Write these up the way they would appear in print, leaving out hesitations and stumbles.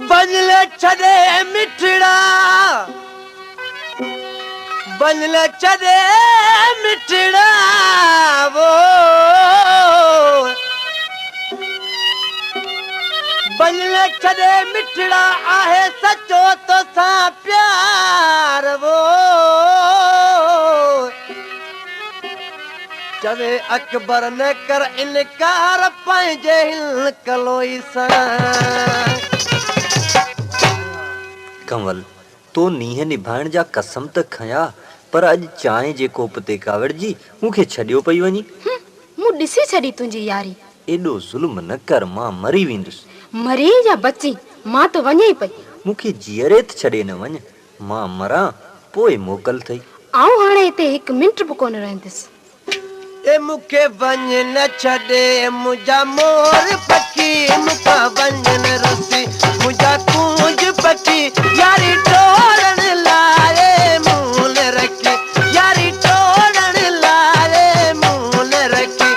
बनले छदे मिठड़ा बनले छदे मिठड़ा वो बनले छदे मिठड़ा आहे सचो तो सा प्यार वो चवे अकबर ने कर इनकार पंहिंजे हिल कलोई सां। कंवल तो नीह निभाइण जा कसम त खया पर अज चांहि जे कोप ते कावड़ जी मूंखे छॾियो पई वञी। मूं ॾिसी छॾी तुंहिंजी यारी। एॾो ज़ुल्म न कर, मां मरी वेंदुसि। मरी या बची मां तो वञे पई। मूंखे जीअरे त छॾे न वञ, मां मरां पोइ मोकल थई। आऊं हाणे हिते हिकु मिंट बि कोन रहंदसि। ए मूंखे वञ न छॾे मुंहिंजा मोर पखी मूंखां वञ न रुसी मुंहिंजा कूंज पखी यारी टोड़ण लाए मूं न रखी यारी टोड़ण लाए मूं न रखी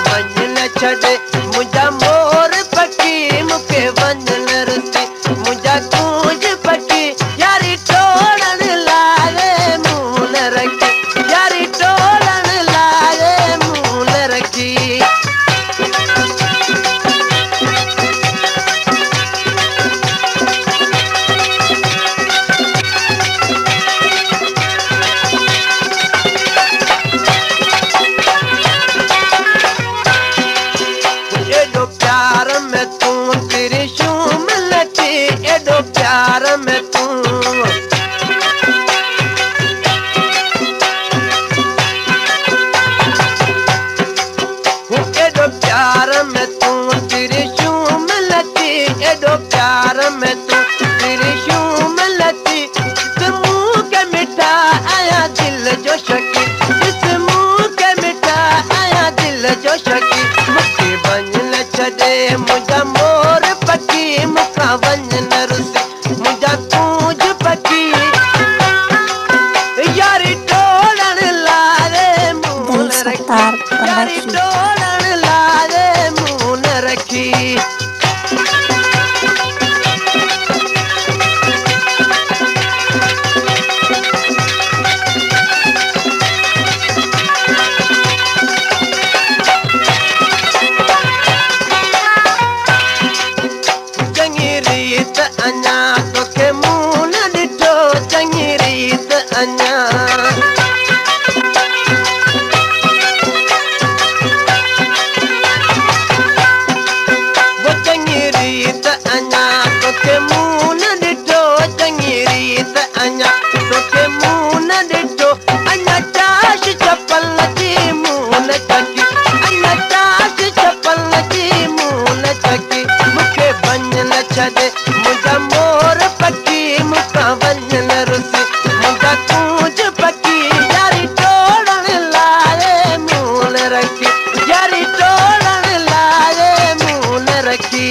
वञ न छॾे मुंहिंजा मोर पखी मूंखे वञ न रुसी मुंहिंजा कूंज पखी यारी टोड़ण लाए मूं न रखी यारी टोड़ण लाए मूं न रखी। एडो प्यार में तू तेरी शूम लटी एडो प्यार में तू एडो प्यार में तू तेरी शूम लटी एडो प्यार में तू तेरी शूम लटी इस मुंह के मिठा आया दिल जो शकी इस मुंह के मिठा आया दिल जो शकी मुझे वञ न छॾे मुंहिंजा मोर पखी मूंखां वञ न रुसी मुंहिंजा कूंज पखी यारी टोड़ण लाए मूं न रखी यारी टोड़ण लाए मूं न रखी। चङी रीत अञा तोखे मूं न ॾिठो चङी रीत अञा वो चङी रीत अञा तोखे मूं न ॾिठो चङी रीत अञा तोखे मूं न ॾिठो अञा चाश चपल जी मूं न चकी अञा चाश चपल जी मूं न चकी मूंखे वञ न छॾे मुंहिंजा मोर पखी मूंखां वञ न रुसी मुंहिंजा कूंज पखी यारी टोड़ण लाए मूं न रखी यारी टोड़ण लाए मूं न रखी।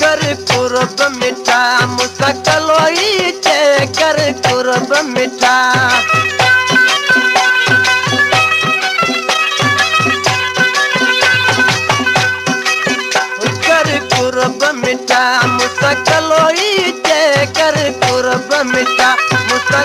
कर कुर्ब मिठा मूंसां कलोई चए कर कुर्ब मिठा कर कुर्ब मिठा मूंसां कलोई चए कर कुर्ब मिठा मूंसां